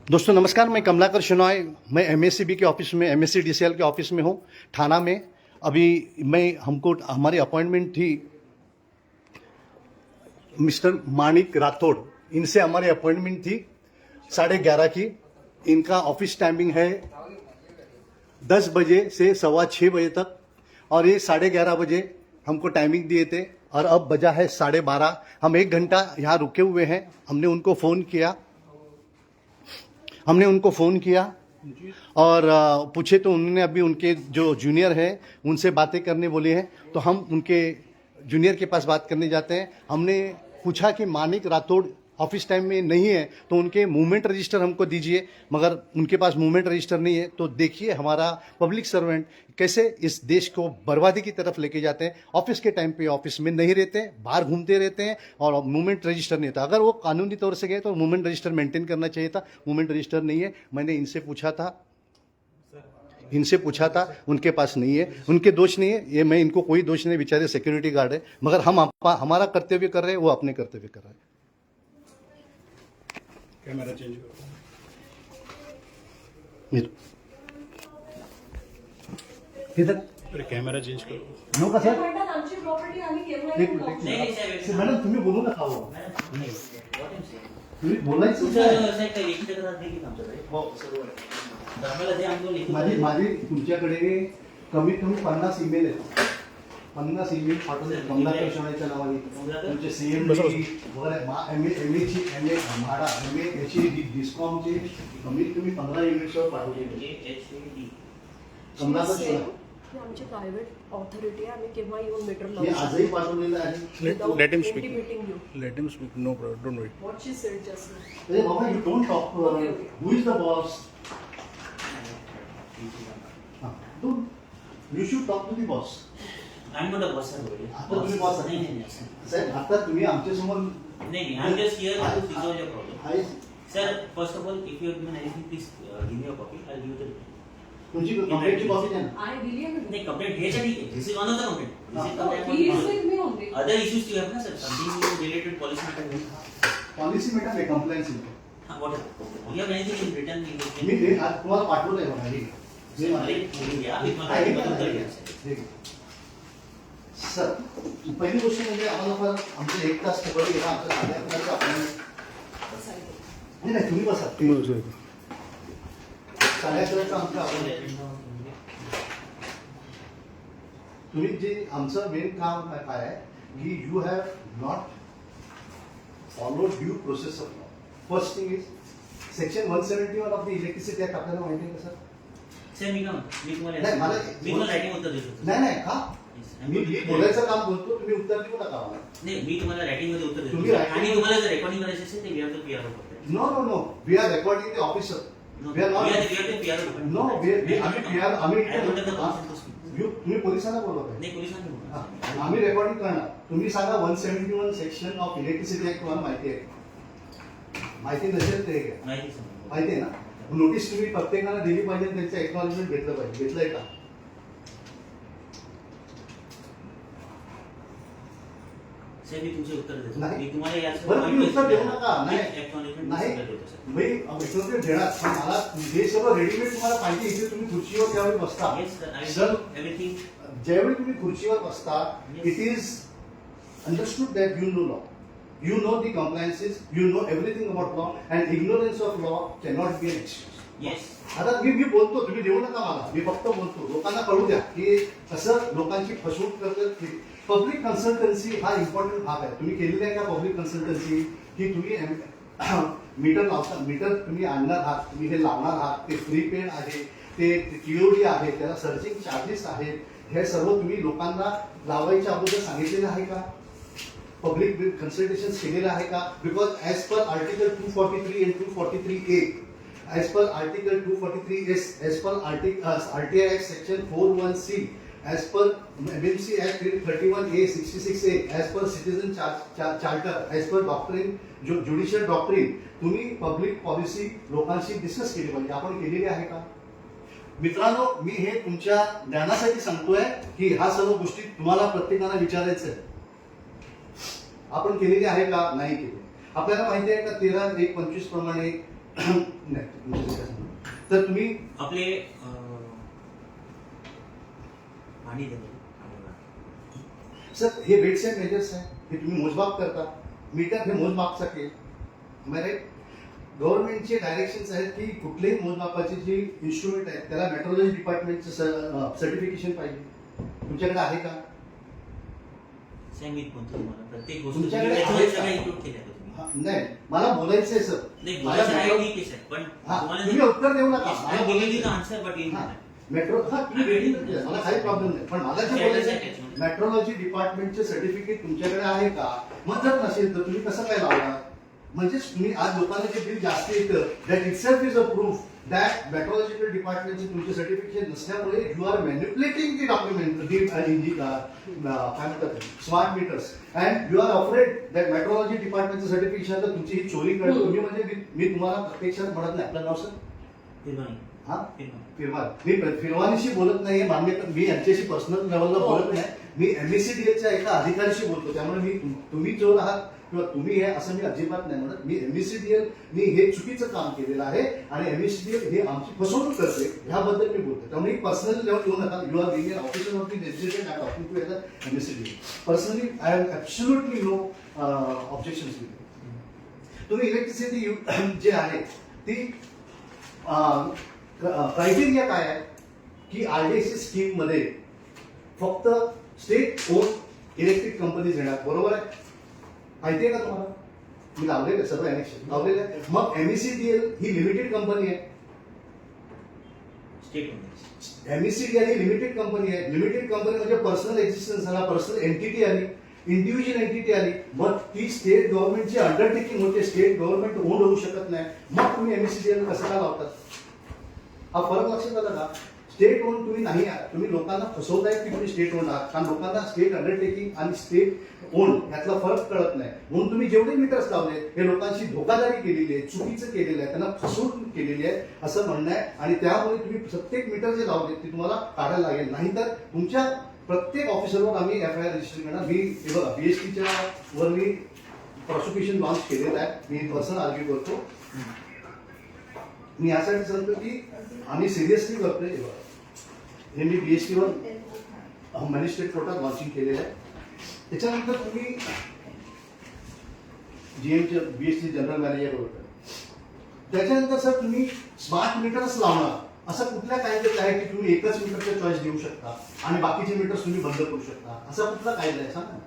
दोस्तों नमस्कार, मैं कमलाकर शेनॉय, मैं एमएससीबी के ऑफिस में एमएससीडीसीएल के ऑफिस में हूँ थाना में। अभी हमारी अपॉइंटमेंट थी मिस्टर माणिक राठौड़, इनसे हमारी अपॉइंटमेंट थी 11:30 की। इनका ऑफिस टाइमिंग है 10 बजे से 6:15 तक और ये 11:30 बजे हमको टाइमिंग दिए थे और अब बजा है 12:30। हम 1 घंटा यहाँ रुके हुए हैं। हमने उनको फ़ोन किया और पूछे तो उन्होंने अभी उनके जो जूनियर हैं उनसे बातें करने बोले हैं, तो हम उनके जूनियर के पास बात करने जाते हैं। हमने पूछा कि माणिक राठौड़ ऑफिस टाइम में नहीं है तो उनके मूवमेंट रजिस्टर हमको दीजिए, मगर उनके पास मूवमेंट रजिस्टर नहीं है। तो देखिए हमारा पब्लिक सर्वेंट कैसे इस देश को बर्बादी की तरफ लेके जाते हैं। ऑफिस के टाइम पे ऑफिस में नहीं रहते, बाहर घूमते रहते हैं और मूवमेंट रजिस्टर नहीं था। अगर वो कानूनी तौर से गए तो मूवमेंट रजिस्टर मेंटेन करना चाहिए था, मूवमेंट रजिस्टर नहीं है। मैंने इनसे पूछा था, उनके पास नहीं है। उनके दोष नहीं है, ये मैं इनको कोई दोष नहीं, बेचारे सिक्योरिटी गार्ड है, मगर हम हमारा कर्तव्य कर रहे हैं, वो अपने कर्तव्य कर रहे हैं। कैमरा चेंज करो। किधर अरे कैमरा चेंज करो। नो का सर, आमची प्रॉपर्टी आम्ही केव्हा एक मिनिट मॅडम, तुम्ही बोलू नका हो. तुम्ही बोलायचं माझे तुमच्याकडे कमीत कमी 50 ईमेल आहेत. 50 ईमेल पाठवले कमलाकर शेणॉयच्या नावाने. तुमचे सीएम वगैरे एमए म्हाडा एमए याची डिस्कॉमचे कमीत कमी 15 ईमेल्सवर पाठवले. कमलाकर शेणॉय ही आमची प्रायव्हेट ऑथॉरिटी आहे. आम्ही केव्हा येऊन मीटर हे लावू आजही पाठवलेलं आहे. Let him speak. मीटिंग घेऊ. Let him speak. No problem. Don't worry. What she said just अरे बाबा, you don't talk. Who is the boss? You should talk to the boss. I'm not a boss, sir. आता तुम्ही boss नहीं, नहीं, नहीं, sir. साहेब, आता तुम्ही आमच्या समोर नहीं, I'm just here to resolve your problem. आहे. Sir, first of all, if you have given anything, please give me a copy. I'll give you the. तुमची कंप्लेंटची कॉपी द्या ना. आय दिली आहे नहीं, complaint है ठीक है. This is one of the complaint. This is complaint. He is with me only. Other issues you have, na, sir? Something related to policy matter. Policy matter आहे, कंप्लेंट्स आहे. What? You have anything in written in the. मी हे आज तुम्हाला पाठवलंय बघा. हे sir, पहिली गोष्ट म्हणजे आम्हाला आमचं 1 तास पकडे गेला. आमच्या साध्या नाही, तुम्ही बसा. 11:30 आमचं तुम्ही जे आमचं मेन काम काय आहे की you have not follow due process of law. First thing is section 171 of the electricity act. आपल्याला माहिती आहे का सर? Sir, मी तुम्हाला writing उत्तर देऊ शकतो. नाही का Yes, मी बोलायचं काम बोलतो, तुम्ही उत्तर देऊ नका मला. नाही, मी तुम्हाला रायटिंग मध्ये उत्तर तुम्ही देतो. writing- आणि तुम्हाला जर रेकॉर्डिंग करायचं असेल तर we have to PR करतो. No no no, we are recording the officer. We are not. we have to PR करतो. नो, आम्ही PR आम्ही I don't have the consent to speak. तुम्ही पोलिसांना बोलवत आहे. नाही, पोलिसांनी बोलतो. आम्ही रेकॉर्डिंग करणार. तुम्ही सांगा 171 सेक्शन ऑफ इलेक्ट्रिसिटी ऍक्ट तुम्हाला माहिती आहे? माहिती नसेल ते घ्या. माहिती सांगा. माहिती आहे ना? नोटीस तुम्ही प्रत्येकाला दिली पाहिजे, त्यांचं एक्नॉलेजमेंट घेतलं पाहिजे. घेतलंय का? साहेब, मी तुमचे उत्तर देतो. नाही. मी तुम्हाला याचं बरं, तुम्ही उत्तर देऊ नका. नाही. acknowledgement नाही. सगळं देतो, sir. मी एक्नॉलेजमेंट देणार, पण मला हे सगळं रेडीमेड तुम्हाला पाहिजे. इथे तुम्ही खुर्चीवर त्यावेळी बसता. Yes, sir. I will sir, do everything. ज्यावेळी तुम्ही खुर्चीवर बसता, Yes. It is understood that you know law. You know the compliances, you know everything about law, and ignorance of law cannot be an excuse. Yes. आता मी बोलतो, तुम्ही देऊ नका मला. मी फक्त बोलतो, लोकांना कळू द्या की कसं लोकांची फसवणूक करतात. पब्लिक कन्सल्टन्सी हा इम्पॉर्टंट भाग आहे. तुम्ही केलेली आहे का पब्लिक कन्सल्टन्सी? की तुम्ही मीटर लावता, मीटर तुम्ही आणणार आहात, तुम्ही हे लावणार आहात, ते प्रीपेड आहे, ते TOD आहे, त्याला सर्चिंग चार्जेस आहेत. हे सर्व तुम्ही लोकांना लावायच्या अगोदर सांगितलेलं आहे का? पब्लिक कन्सल्टेशन केलेलं आहे का? Because as per article 243 and 243A, as per article 243S, as per RTI act section 41C, as per MMC act 31A, 66A, as per citizen charter, as per doctrine, judicial doctrine, तुम्ही public policy लोकांशी discuss केली पाहिजे. आपण केलेली आहे का? मित्रांनो, मी हे तुमच्या ज्ञानासाठी सांगतोय की ह्या सर्व गोष्टी तुम्हाला प्रत्येकाला विचारायचं आहे. आपण केलेली आहे का? नाही केली. आपल्याला माहिती आहे का 13/1/25 प्रमाणे नाही तुमच्या त्याच्यात. तर तुम्ही आपले पाणी देतो. सर हे वेट्स अँड मेजर्स आहे, हे तुम्ही मोजमाप करता. मीटर हे मोजमापचा केस राईट. गव्हर्नमेंटचे डायरेक्शन्स आहेत की कुठलेही मोजमापाचे जे इन्स्ट्रुमेंट आहेत त्याला मेट्रोलॉजी डिपार्टमेंटचं सर्टिफिकेशन पाहिजे. तुमच्याकडे आहे का? सांगितलं कोणतं तुम्हाला प्रत्येक गोष्ट तुमच्याकडे तुम्ही आहे सगळं का? include केलं का तुम्ही? हा, नाही मला बोलायचंय सर. नाही मला बोलायचं आहे metro- ठीक आहे सर, पण हा, तुम्हाला तुम्ही उत्तर देऊ नका. मला गिव्हिंग बोलायचंय. द आन्सर बट इन हा, मेट्रो हा तुम्ही रेडी मला काही प्रॉब्लेम नाही, पण मला जे बोलायचं आहे मेट्रोलॉजी डिपार्टमेंटचे सर्टिफिकेट तुमच्याकडे आहे का? मग जर नसेल तर तुम्ही कसं काय लावणार? म्हणजेच तुम्ही आज लोकांना जे बिल जास्त येतं that itself is a proof that metrological डिपार्टमेंटचे तुमचे सर्टिफिकेशन नसल्यामुळे you are manipulating the document काय म्हणतात smart meters and you are afraid that metrology डिपार्टमेंटचं सर्टिफिकेशन तर तुमची ही चोरी करेल. तुम्ही म्हणजे मी तुम्हाला प्रत्यक्षात म्हणत नाही. आपलं नाव सर फिरवानी. हा फिरवानी. फिरवान. मी फिरवानीशी बोलत नाहीये मान्य, मी यांच्याशी पर्सनल लेवलला बोलत नाही. मी एमएससीडीएलच्या एका अधिकाऱ्याशी बोलतो. त्यामुळे मी तुम्ही चोर आहात किंवा तुम्ही हे असं मी अजिबात नाही म्हणत. मी एमएससीडीएल मी हे चुकीचं काम केलेलं आहे आणि एमएससीडीएल हे आमची फसवणूक करते ह्याबद्दल मी बोलतो. त्यामुळे पर्सनली लेवल घेऊ नका. You are being an officer of the legislature I talking to MSCDL. Personally I have absolutely no objection. तुम्ही इलेक्ट्रिसिटी जे आहे ती क्रायटेरिया काय आहे की आरडीएससी स्कीम मध्ये फक्त स्टेट ओन इलेक्ट्रिक कंपनीज येणार. बरोबर आहे? माहिती आहे का तुम्हाला? मी लावलेलं सर्व एनेक्शन लावलेलं आहे. मग एमईसीडीएल ही लिमिटेड कंपनी आहे. स्टेट मध्ये. एमईसीडीएल ही लिमिटेड कंपनी आहे. लिमिटेड कंपनी म्हणजे पर्सनल एक्झिस्टन्स आला, पर्सनल एंटिटी आली, इंडिव्हिज्युअल एंटिटी आली. मग ती स्टेट गव्हर्नमेंटची अंडरटेकिंग होते. स्टेट गव्हर्नमेंट ओन होऊ शकत नाही. मग तुम्ही एमईसीडीएल कसं का लावतात? हा फरक लक्षात आला का? स्टेट ओन तुम्ही नाही आहात. तुम्ही लोकांना फसवताय की तुम्ही स्टेट ओन आहात. कारण लोकांना स्टेट अंडरटेकिंग आणि स्टेट ओन यातला फरक कळत नाही. म्हणून तुम्ही जेवढे मीटर्स लावले हे लोकांची धोकादारी केलेली आहे, चुकीचं केलेलं आहे, त्यांना फसवणूक केलेली आहे असं म्हणणं आहे. आणि त्यामुळे तुम्ही प्रत्येक मीटर जे लावले ते तुम्हाला काढायला लागेल. नाहीतर तुमच्या प्रत्येक ऑफिसरवर आम्ही एफआयआर रजिस्टर करणार. मी हे बघा बीएसटीच्या वर मी प्रॉसिक्युशन लॉन्च केलेलं आहे. मी पर्सनल आर्ग्यू करतो. मी यासाठी सांगतो की आम्ही सिरियसली करतोय. हे मी बीएसटीवर मॅजिस्ट्रेट कोर्टात लॉन्चिंग केलेलं आहे. त्याच्यानंतर तुम्ही जीएमचे बीएसटी जनरल मॅनेजर होतं. त्याच्यानंतर सर तुम्ही स्मार्ट मीटर्स लावणार. असं कुठल्या कायद्यात आहे की तुम्ही एकच मीटरचा चॉईस देऊ शकता आणि बाकीचे मीटर्स तुम्ही बंद करू शकता? असा कुठला कायदा आहे सांगा ना.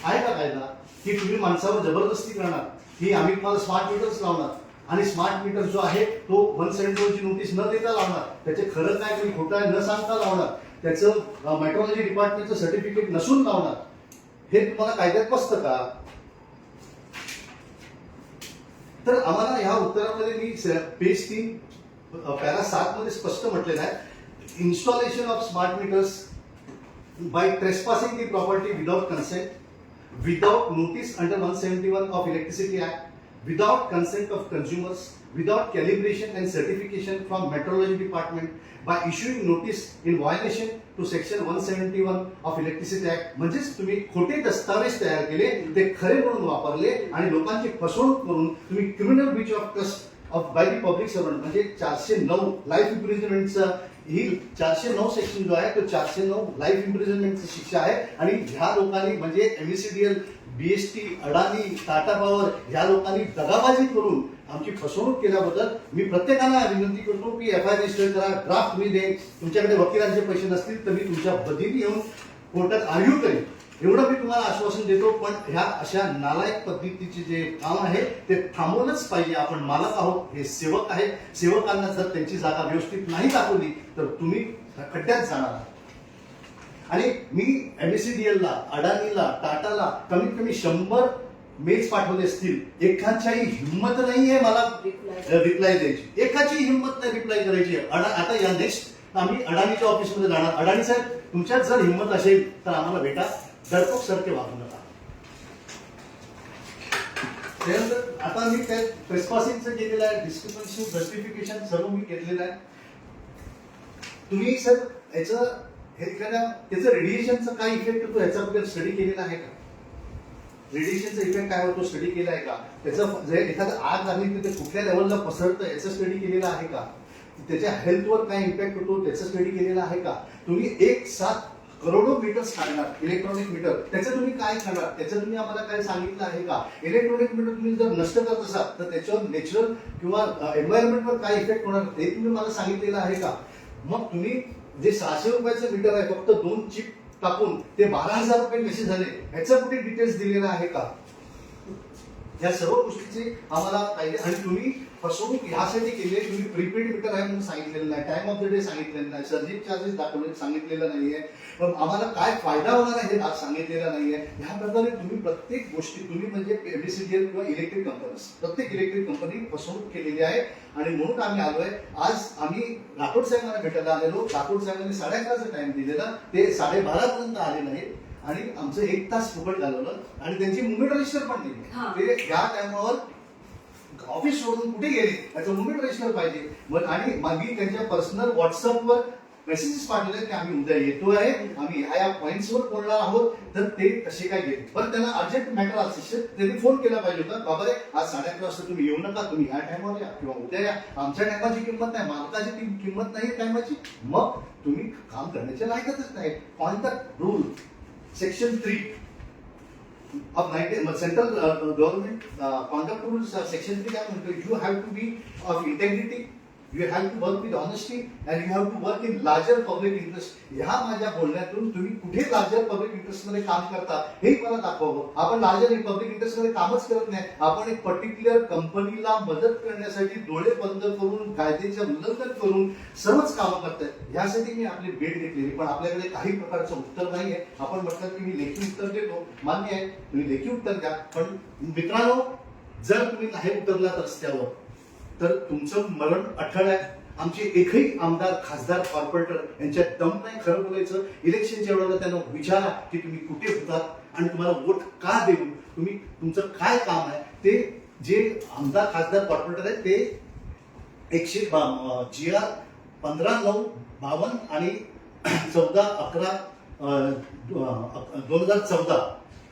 आहे का कायदा की तुम्ही माणसावर जबरदस्ती करणार की आम्ही तुम्हाला स्मार्ट मीटर्स लावणार आणि स्मार्ट मीटर जो आहे तो 174 ची नोटीस न देता लावणार, त्याचे खरं काय तुम्ही खोटं आहे न सांगता लावणार, त्याचं मेट्रोलॉजी डिपार्टमेंटचं सर्टिफिकेट नसून लावणार, हे तुम्हाला कायद्यात बसतं का? तर आम्हाला ह्या उत्तरामध्ये मी पेज 3 पॅरा 7 मध्ये स्पष्ट म्हटलेलं आहे, installation of smart meters by trespassing the property without consent, without notice under 171 of Electricity Act, without consent of consumers, without calibration and certification from Metrology Department, by issuing notice in violation to section 171 of Electricity Act. म्हणजेच तुम्ही खोटे दस्तावेज तयार केले, ते खरे म्हणून वापरले आणि लोकांची फसवणूक करून तुम्ही criminal Breach of trust of by the public servant म्हणजे 409 लाईफ इम्प्रिझनमेंटचा ही 409 सेक्शन जो आहे तो 409 लाईफ इम्प्रिझनमेंटची शिक्षा आहे. आणि ह्या लोकांनी म्हणजे एमईसीडीएल, बीएसटी, अडानी, टाटा पॉवर या लोकांनी दगाबाजी करून आमची फसवणूक केल्याबद्दल मी प्रत्येकाला विनंती करतो की एफआयआर रजिस्टर करा, ड्राफ्ट मी देईन. तुमच्याकडे वकिलांचे पैसे नसतील तर मी तुमच्या बदली येऊन कोर्टात आर्ग्यू करेन, एवढं मी तुम्हाला आश्वासन देतो. पण ह्या अशा नालायक पद्धतीचे जे काम आहे ते थांबवलंच पाहिजे. आपण मालक आहोत, हे सेवक आहे. सेवकांना जर त्यांची जागा व्यवस्थित नाही दाखवली तर तुम्ही खड्ड्यात जाणार आहात. आणि मी एमएससीडीएलला, अडानीला, टाटाला कमीत कमी 100 मेल्स पाठवले असतील. एकाच्याही हिंमत नाहीये मला रिप्लाय द्यायची, एकाची हिंमत नाही रिप्लाय करायची. आता या नेक्स्ट आम्ही अडानीच्या ऑफिसमध्ये जाणार. अडानी साहेब, तुमच्यात जर हिंमत असेल तर आम्हाला भेटा, डरपोक सारखे वागू नका. त्यानंतर आता मी त्या ट्रेसपासिंगचं केलेलं आहे, डिस्क्रिमिनेशन सर्टिफिकेशन सर्व मी केलेलं आहे. तुम्ही सर याचं हे एखाद्या त्याचं रेडिएशनचा काय इफेक्ट होतो याच्याबद्दल स्टडी केलेला आहे का? रेडिएशनचा इफेक्ट काय होतो स्टडी केला आहे का? त्याचं जे एखादं आग लागली तर ते कुठल्या लेवलला पसरतं याचं स्टडी केलेलं आहे का? त्याच्या हेल्थवर काय इम्पॅक्ट होतो त्याचं स्टडी केलेलं आहे का? तुम्ही 1/7 करोडो मीटर्स काढणार इलेक्ट्रॉनिक मीटर, त्याचं तुम्ही काय करणार त्याचं तुम्ही आम्हाला काय सांगितलं आहे का? इलेक्ट्रॉनिक मीटर तुम्ही जर नष्ट करत असाल तर त्याच्यावर नॅचरल किंवा एन्व्हायरमेंटवर काय इफेक्ट होणार ते तुम्ही मला सांगितलेलं आहे का? मग तुम्ही जे 600 रुपयाचं मीटर आहे फक्त 2 चिप टाकून ते 12,000 रुपये कसे झाले ह्याचं कुठे डिटेल्स दिलेलं आहे का? या सर्व गोष्टीचे आम्हाला पाहिजे. आणि तुम्ही फसवणूक ह्यासाठी केली आहे, तुम्ही प्रीपेड मीटर आहे म्हणून सांगितलेलं नाही, टाइम ऑफ द डे सांगितलेलं नाही, सर्व्हिस चार्जेस दाखवले सांगितलेलं नाहीये, पण आम्हाला काय फायदा होणार आहे हे सांगितलेलं नाहीये. ह्या प्रकारे तुम्ही प्रत्येक गोष्टी तुम्ही म्हणजे एमडीसीजीएल किंवा इलेक्ट्रिक कंपनीज प्रत्येक इलेक्ट्रिक कंपनी फसवणूक केलेली आहे. आणि म्हणून आम्ही आलोय. आज आम्ही राठोड साहेबांना भेटायला आलेलो. राठोड साहेबांनी 11:30चा टाइम दिलेला, ते 12:30 पर्यंत आले नाहीत आणि आमचं 1 तास फुकट घालवलं आणि त्यांची मुवमेंट रजिस्टर पण दिली. ते या टायमावर ऑफिस सोडून कुठे गेले त्याचं मुवमेंट रजिस्टर पाहिजे. मग आणि मी त्यांच्या पर्सनल व्हॉट्सअपवर मेसेजेस पाठवले की आम्ही उद्या येतो आहे, आम्ही ह्या पॉइंट्सवर बोलणार आहोत, तर ते कसे काय गेले. पण त्यांना अर्जंट मॅटर असेल त्यांनी फोन केला पाहिजे होता, बाबा रे आज 11:30 वाजता तुम्ही येऊ नका, तुम्ही ह्या टायमावर या किंवा उद्या या, आमच्या टायमाची किंमत नाही, मालकाची किंमत नाही टायमाची, मग तुम्ही काम करण्याच्या लायकातच नाही. Contract rule section 3 of central government conduct rules section 3 काय म्हणतो, you have to be of integrity, you have to work with honesty and you have to work in larger public interest. ह्या माझ्या बोलण्यातून तुम्ही कुठे लार्जर पब्लिक इंटरेस्ट मध्ये काम करता हे मला दाखवावं. आपण लार्जर पब्लिक इंटरेस्ट मध्ये कामच करत नाही, आपण एक पर्टिक्युलर कंपनीला मदत करण्यासाठी डोळे बंद करून कायद्याचे उल्लंघन करून सर्वच कामं करतायत. ह्यासाठी मी आपली भेट घेतलेली, पण आपल्याकडे काही प्रकारचं उत्तर नाहीये. आपण म्हटलं की मी लेखी उत्तर देतो, मान्य आहे तुम्ही लेखी उत्तर द्या, पण मित्रांनो जर तुम्ही नाही उतरलात रस्त्यावर तर तुमचं मरण अठळ आहे. आमचे एकही आमदार खासदार कॉर्पोरेटर यांच्या दम नाही खरं बोलायचं. इलेक्शनच्या वेळेला त्यांना विचारा की तुम्ही कुठे होतात आणि तुम्हाला वोट का देऊ, तुम्ही तुमचं काय काम आहे. ते जे आमदार खासदार कॉर्पोरेटर आहेत ते 100 GR 15/9/52 आणि 14/11/2014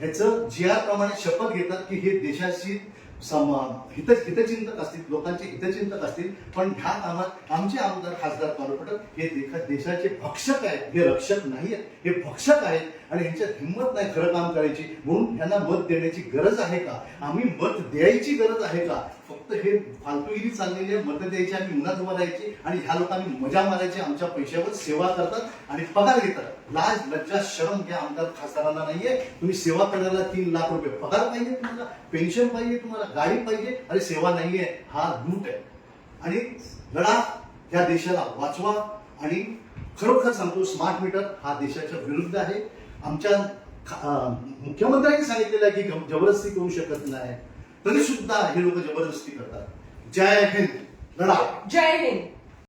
ह्याचं GR प्रमाणे शपथ घेतात की हे देशाशी हितचिंतक असतील, लोकांचे हितचिंतक असतील. पण ह्या कामात आमचे आमदार खासदार कॉर्पोरेटर हे देशाचे भक्षक आहेत, हे रक्षक नाही आहेत, हे भक्षक आहेत आणि ह्यांच्यात हिंमत नाही खरं काम करायची. म्हणून ह्यांना मत देण्याची गरज आहे का? आम्ही मत द्यायची गरज आहे का? फक्त हे फालतूगिरी चाललेली आहे, मत द्यायची आणि उन्हात उभा राहायची आणि ह्या लोकांनी मजा मारायची, आमच्या पैशावर सेवा करतात आणि पगार घेतात. लाज लज्जा शरम या आमदार खासदारांना नाहीये. तुम्ही सेवा करण्याला 3 लाख रुपये पगार पाहिजे, तुम्हाला पेन्शन पाहिजे, तुम्हाला गाडी पाहिजे, अरे सेवा नाहीये. हा लूट आहे. आणि लढा या देशाला वाचवा. आणि खरोखर सांगतो स्मार्ट मीटर हा देशाच्या विरुद्ध आहे. आमच्या मुख्यमंत्र्यांनी सांगितलेलं आहे की जबरदस्ती करू शकत नाही, तरी सुद्धा हे लोक जबरदस्ती करतात. जय हिंद. लढा. जय हिंद.